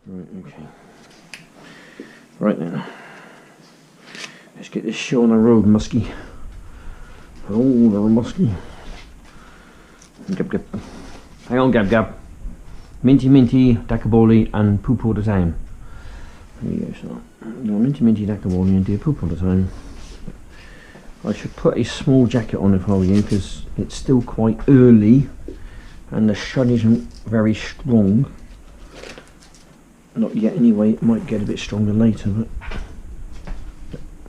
Right, okay. Right then. Let's get this show on the road, Muskie. Oh, they're musky. Gab gab. Hang on, Gab Gab. Minty Minty, Dakaboli, and poop all the time. There you go, so. No, Minty Minty, Dakaboli, and do poop all the time. I should put a small jacket on if I were you, because it's still quite early and the sun isn't very strong. Not yet anyway, it might get a bit stronger later, but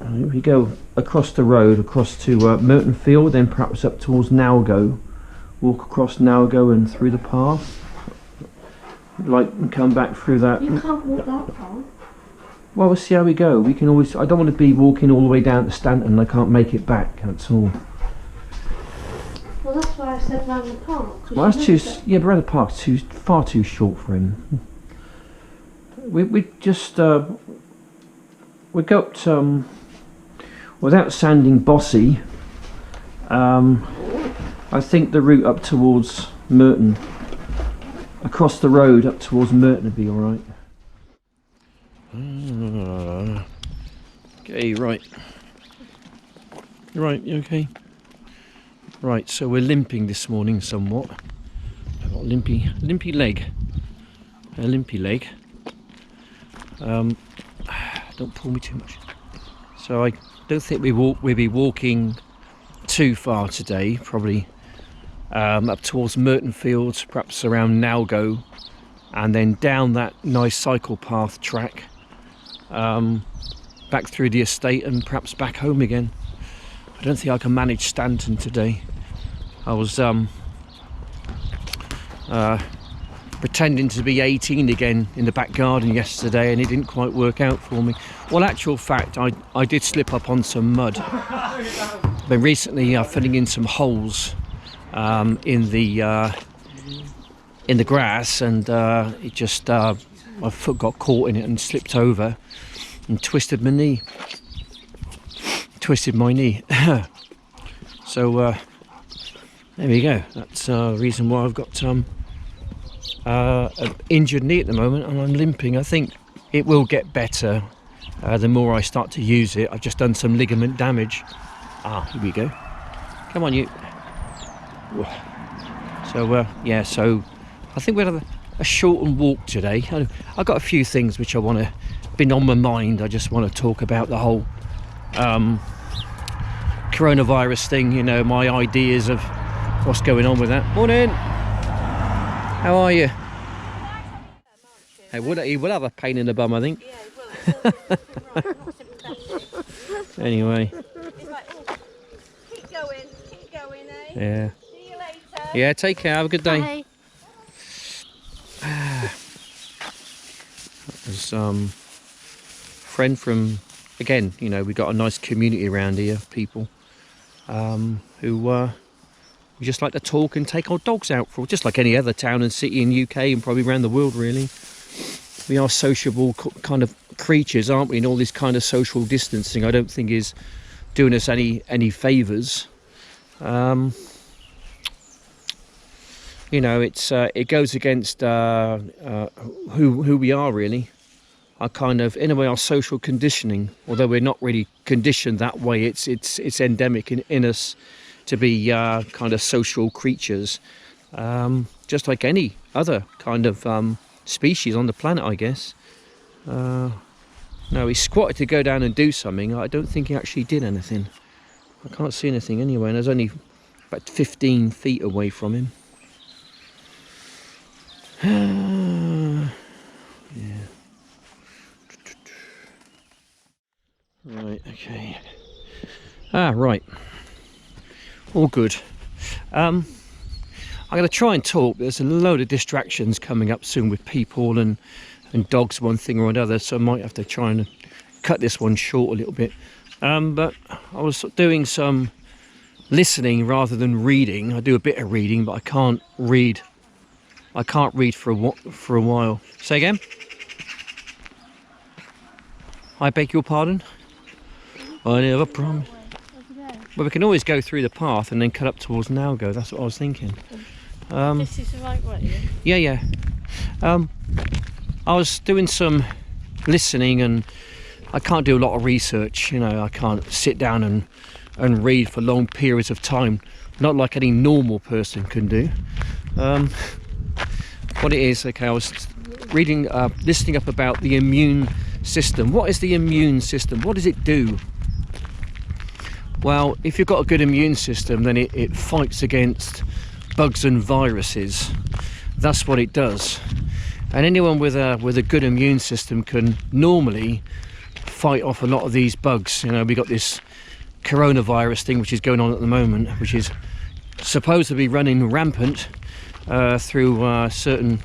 if we go across the road, across to Merton Field, then perhaps up towards Nalgo, walk across Nalgo and through the path, like and come back through that. You can't walk that far. Well, we'll see how we go. We can always. I don't want to be walking all the way down to Stanton and I can't make it back. That's all. Well, that's why I said round the park. Well, that's too. Yeah, but round the park's far too short for him. We just we got without sounding bossy. I think the route up towards Merton, across the road up towards Merton, would be all right. Okay, right. Right, you okay? Right, so we're limping this morning somewhat. I've got a limpy leg. A limpy leg. Don't pull me too much. So I don't think we'll be walking too far today. Probably up towards Merton Fields, perhaps around Nalgo, and then down that nice cycle path track, back through the estate and perhaps back home again. I don't think I can manage Stanton today. I was pretending to be 18 again in the back garden yesterday, and it didn't quite work out for me. Well, actual fact, I did slip up on some mud. But recently filling in some holes in the grass, and it just my foot got caught in it and slipped over and twisted my knee. Twisted my knee. So there we go. That's the reason why I've got an injured knee at the moment, and I'm limping. I think it will get better the more I start to use it. I've just done some ligament damage. Here we go. Come on, you. So yeah, so I think we'll have a shortened walk today. I've got a few things which I want to been on my mind. I just want to talk about the whole coronavirus thing, you know, my ideas of what's going on with that. Morning. How are you? He will have a pain in the bum, I think. Yeah, he will. Anyway. He's like, oh, keep going, eh? Yeah. See you later. Yeah, take care. Have a good day. Bye. There's friend from, again, you know, we got a nice community around here, people who we just like to talk and take our dogs out for, just like any other town and city in UK and probably around the world, really. We are sociable kind of creatures, aren't we? And all this kind of social distancing, I don't think is doing us any favours. You know, it goes against who we are, really. Our kind of, in a way, our social conditioning. Although we're not really conditioned that way, it's endemic in us to be kind of social creatures, just like any other kind of species on the planet, I guess. No, he squatted to go down and do something. I don't think he actually did anything. I can't see anything anyway, and I was only about 15 feet away from him. Yeah. Right, okay. Right. All good. I'm going to try and talk. There's a load of distractions coming up soon with people and dogs, one thing or another, so I might have to try and cut this one short a little bit. But I was doing some listening rather than reading. I do a bit of reading, but I can't read. I can't read for a while. Say again? I beg your pardon? I never promised. Well, we can always go through the path and then cut up towards Nalgo. That's what I was thinking. This is the right way, yeah? Yeah. I was doing some listening, and I can't do a lot of research, you know. I can't sit down and read for long periods of time, not like any normal person can do. What it is, okay, I was reading, listening up about the immune system. What is the immune system? What does it do? Well, if you've got a good immune system, then it fights against bugs and viruses. That's what it does. And anyone with a good immune system can normally fight off a lot of these bugs. You know, we got this coronavirus thing which is going on at the moment, which is supposed to be running rampant through certain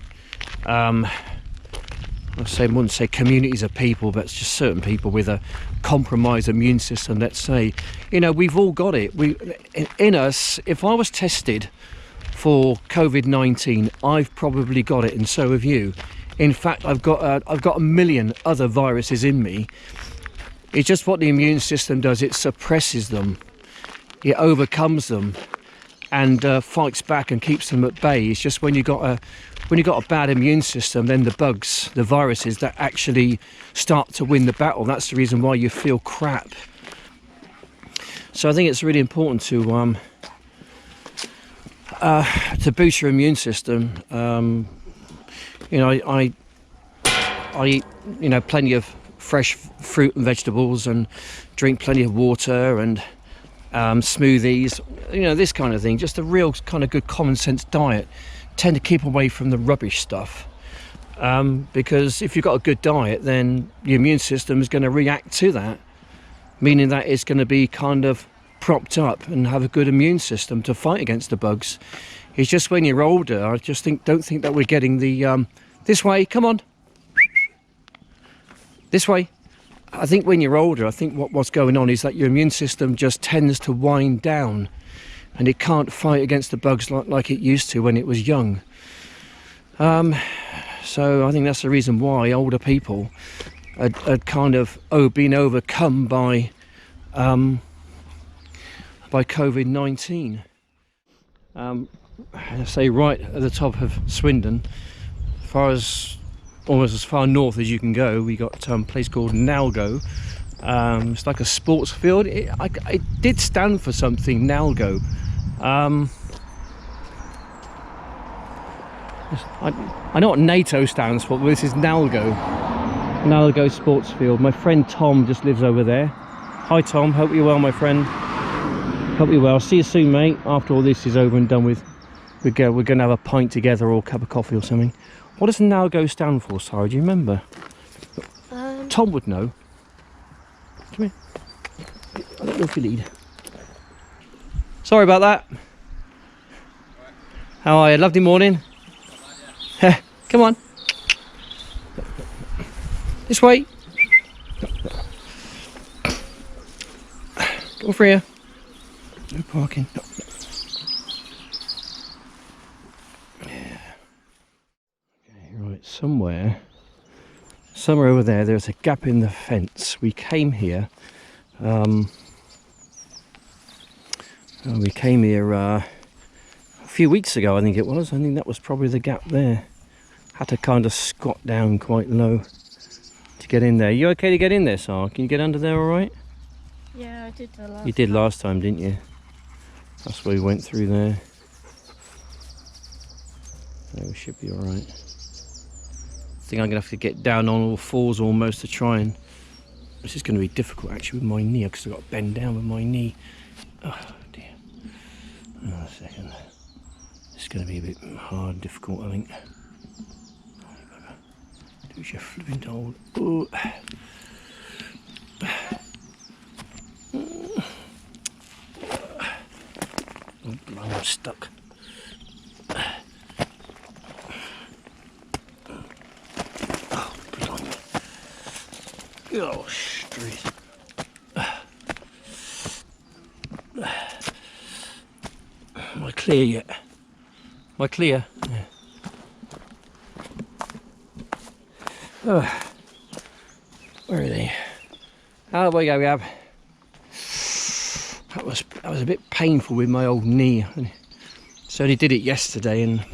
I wouldn't say communities of people, but it's just certain people with a compromised immune system, let's say. You know, we've all got it. In us, if I was tested for COVID-19, I've probably got it, and so have you. In fact, I've got a million other viruses in me. It's just what the immune system does. It suppresses them, it overcomes them, and fights back and keeps them at bay. It's just when you got a bad immune system, then the bugs, the viruses, that actually start to win the battle. That's the reason why you feel crap. So I think it's really important to boost your immune system. You know, I eat, you know, plenty of fresh fruit and vegetables, and drink plenty of water, and smoothies, you know, this kind of thing. Just a real kind of good common sense diet. Tend to keep away from the rubbish stuff, because if you've got a good diet, then your immune system is going to react to that, meaning that it's going to be kind of propped up and have a good immune system to fight against the bugs. It's just when you're older, I just don't think that we're getting the this way, come on, this way. I think when you're older, I think what's going on is that your immune system just tends to wind down, and it can't fight against the bugs like it used to when it was young. So I think that's the reason why older people are kind of been overcome by COVID-19. I say right at the top of Swindon, almost as far north as you can go, we got a place called Nalgo. It's like a sports field. It did stand for something, Nalgo. I know what NATO stands for, but this is Nalgo Sports Field. My friend Tom just lives over there. Hi Tom, hope you're well, my friend. Hope you're well. See you soon, mate. After all this is over and done with, we're going to have a pint together or a cup of coffee or something. What does Nalgo stand for, Sarah? Do you remember? Tom would know. Come here. I don't know if you lead. Sorry about that. How are you? Lovely morning. Come on. This way. Go for you. No parking. Yeah. Okay, right, somewhere over there, there's a gap in the fence. We came here. We came here a few weeks ago, I think it was. I think that was probably the gap there. Had to kind of squat down quite low to get in there. You okay to get in there, Sar? Can you get under there all right? Yeah, I did the last You did last time, didn't you? That's where we went through there. So we should be all right. I think I'm going to have to get down on all fours almost to try and... This is going to be difficult actually with my knee, because I've got to bend down with my knee. Oh dear. Hang on a second. It's going to be a bit hard and difficult, I think. Do your flipping hold. Oh. I'm stuck. Oh, blimey. Oh, street. Am I clear yet? Am I clear? Yeah. Oh. Where are they? Oh, there we go, Gab. That was a bit painful with my old knee. So he did it yesterday, and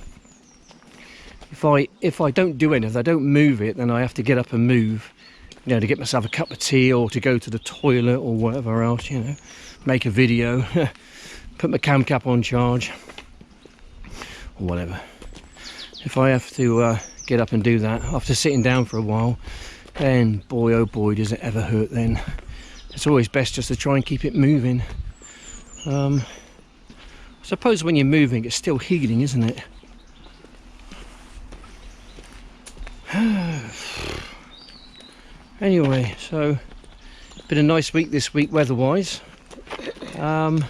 if I don't do anything, if I don't move it, then I have to get up and move, you know, to get myself a cup of tea or to go to the toilet or whatever else, you know, make a video, put my cam cap on charge or whatever. If I have to get up and do that after sitting down for a while, then boy oh boy does it ever hurt then. It's always best just to try and keep it moving. I suppose when you're moving it's still healing, isn't it? Anyway, so been a nice week this week weather-wise. Been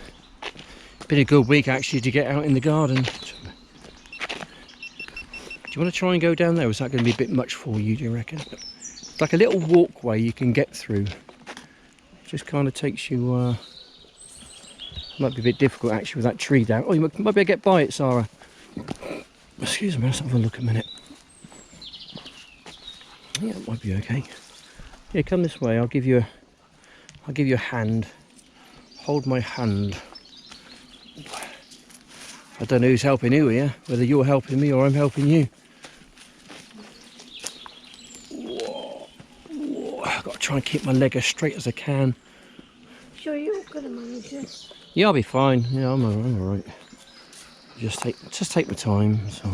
a good week actually to get out in the garden. Do you want to try and go down there, or is that going to be a bit much for you, do you reckon? It's like a little walkway you can get through. It just kind of takes you... might be a bit difficult actually with that tree down. Oh, you might be able to get by it, Sarah. Excuse me, let's have a look a minute. Yeah, it might be okay. Yeah, come this way. I'll give you a hand. Hold my hand. I don't know who's helping who here, whether you're helping me or I'm helping you. Whoa. Whoa. I've got to try and keep my leg as straight as I can. Sure you're gonna manage this? Yeah, I'll be fine. Yeah, I'm all right. Just take my time. So.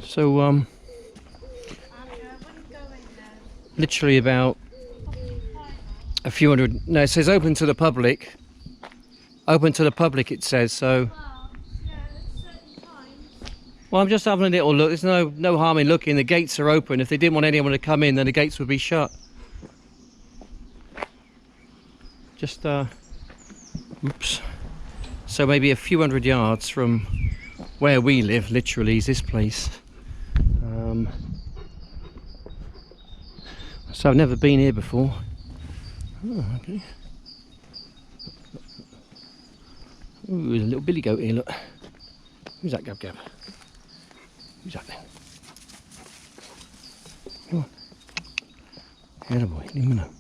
So literally about a few hundred. No, it says open to the public. Open to the public. It says so. Well, I'm just having a little look. There's no harm in looking. The gates are open. If they didn't want anyone to come in, then the gates would be shut. Just oops. So maybe a few hundred yards from where we live, literally, is this place. So I've never been here before. Oh, okay. Ooh, there's a little billy goat here, look. Who's that, Gab Gab? Who's that then? Come on. Atta boy, leave me alone.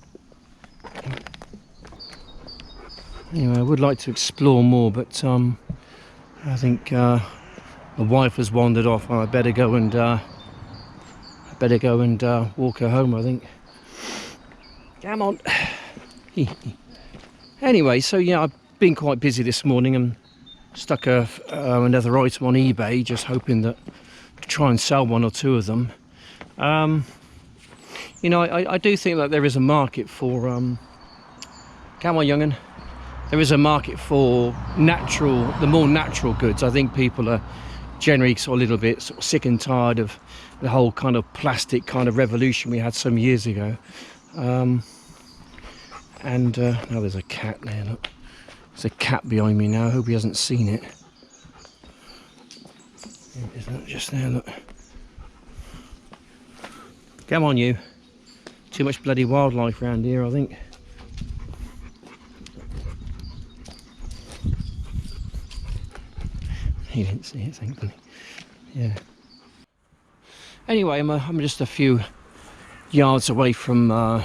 Anyway, I would like to explore more, but I think my wife has wandered off. I better go and walk her home, I think. Come on. Anyway, so yeah, I've been quite busy this morning and stuck another item on eBay, just hoping that to try and sell one or two of them. You know, I do think that there is a market for come on, young'un. There is a market for the more natural goods. I think people are generally sort of a little bit sort of sick and tired of the whole kind of plastic kind of revolution we had some years ago. Now there's a cat there, look. There's a cat behind me now. I hope he hasn't seen it. There it is, look, just there, look. Come on, you. Too much bloody wildlife around here, I think. He didn't see it, thankfully. Yeah. Anyway, I'm just a few yards away from my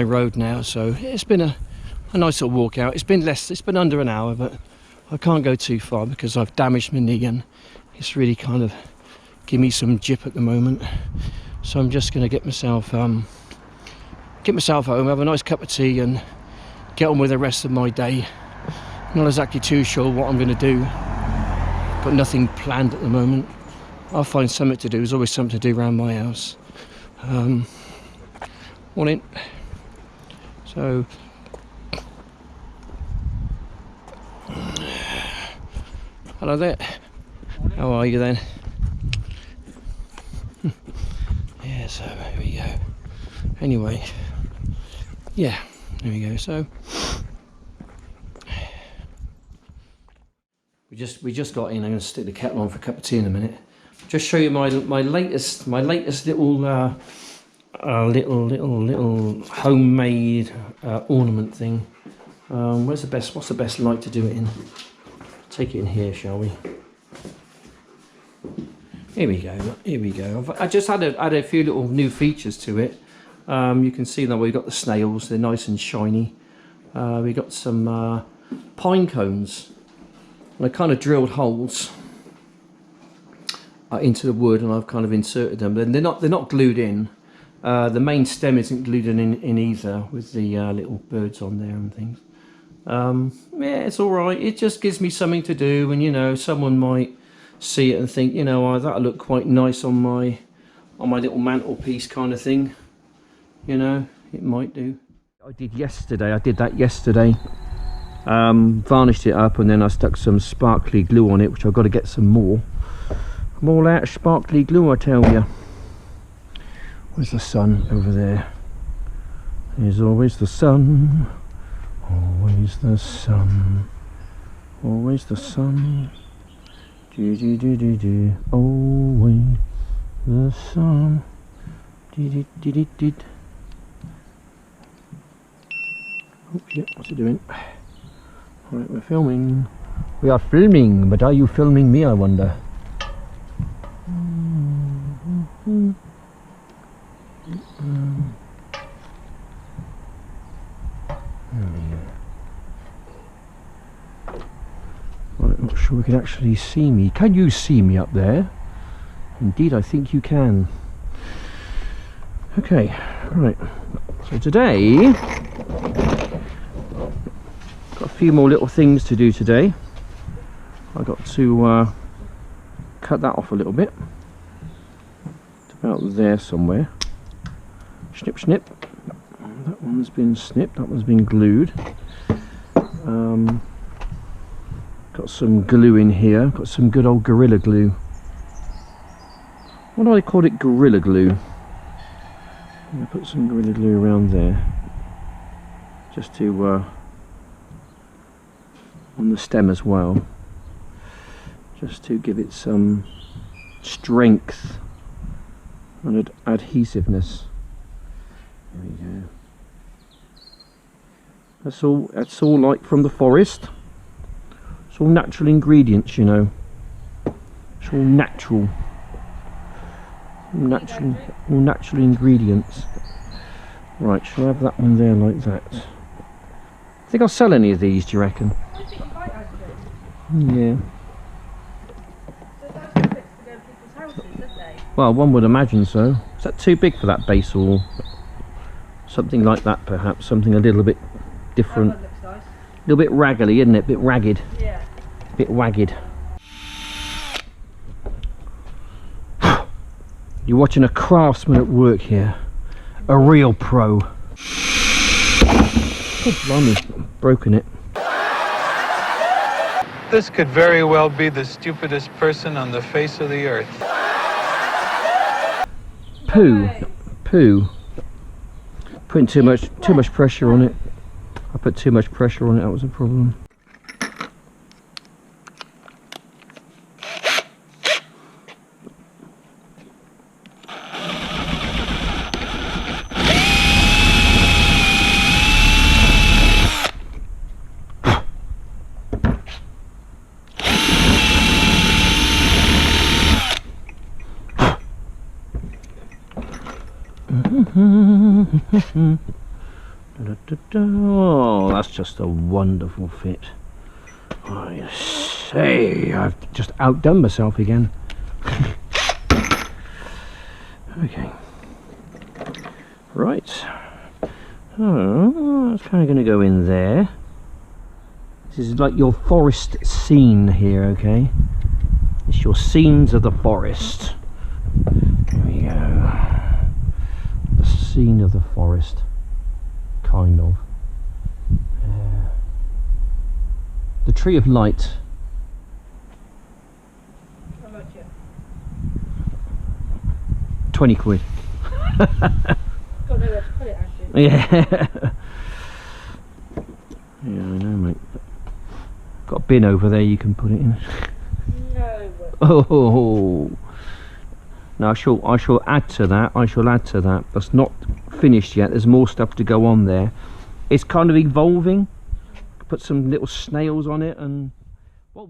road now, so it's been a nice little walk out. It's been under an hour, but I can't go too far because I've damaged my knee and it's really kind of give me some jip at the moment. So I'm just going to get myself home, have a nice cup of tea and get on with the rest of my day. Not exactly too sure what I'm going to do. Got nothing planned at the moment. I'll find something to do. There's always something to do around my house. Morning. So hello there. How are you then? Yeah, so here we go. Anyway, yeah, there we go. So we just got in. I'm going to stick the kettle on for a cup of tea in a minute. Just show you my latest little little homemade ornament thing. What's the best light to do it in? Take it in here, shall we? Here we go. Here we go. I just added a few little new features to it. You can see that we've got the snails. They're nice and shiny. We got some pine cones, and I kind of drilled holes into the wood, and I've kind of inserted them. They're not glued in. The main stem isn't glued in either, with the little birds on there and things. Yeah, it's all right. It just gives me something to do, and you know, someone might see it and think, you know, oh, that'll look quite nice on my little mantelpiece kind of thing. You know, it might do. I did that yesterday. Varnished it up, and then I stuck some sparkly glue on it, which I've got to get some more. I'm all out of sparkly glue, I tell you. Where's the sun? Over there. There's always the sun. Always the sun. Always the sun. Do do do do do. Always the sun. Did it did. Oh shit! What's it doing? Right, we're filming. We are filming, but are you filming me? I wonder. Right, I'm not sure we can actually see me. Can you see me up there? Indeed, I think you can. Okay, right. So today, got a few more little things to do today. I got to cut that off a little bit. It's about there somewhere. Snip, snip. That one's been snipped. That one's been glued. Got some glue in here. Got some good old Gorilla Glue. What do I call it? Gorilla Glue. I'm going to put some Gorilla Glue around there, just to on the stem as well, just to give it some strength and adhesiveness. There we go. That's all like from the forest. It's all natural ingredients, you know. It's all natural. All natural ingredients. Right, shall I have that one there like that? Think I'll sell any of these, do you reckon? I think you might actually. Yeah. So those are bits to go to people's houses, aren't they? Well, one would imagine so. Is that too big for that base, or something like that perhaps? Something a little bit different. That one looks nice. A little bit raggedy, isn't it? A bit ragged. Yeah. A bit wagged. You're watching a craftsman at work here. A real pro. Oh, blimey, broken it. This could very well be the stupidest person on the face of the earth. Poo. Poo. Putting too much pressure on it. I put too much pressure on it, that was a problem. Oh, that's just a wonderful fit. I say, I've just outdone myself again. Okay. Right. Oh, that's kind of going to go in there. This is like your forest scene here, okay? It's your scenes of the forest. There we go. The scene of the forest. Kind of. The Tree of Light. How much? 20 quid. Got nowhere to put it, actually. Yeah. Yeah, I know, mate. Got a bin over there you can put it in. No. Oh. Now I shall add to that. That's not finished yet. There's more stuff to go on there. It's kind of evolving. Put some little snails on it and what?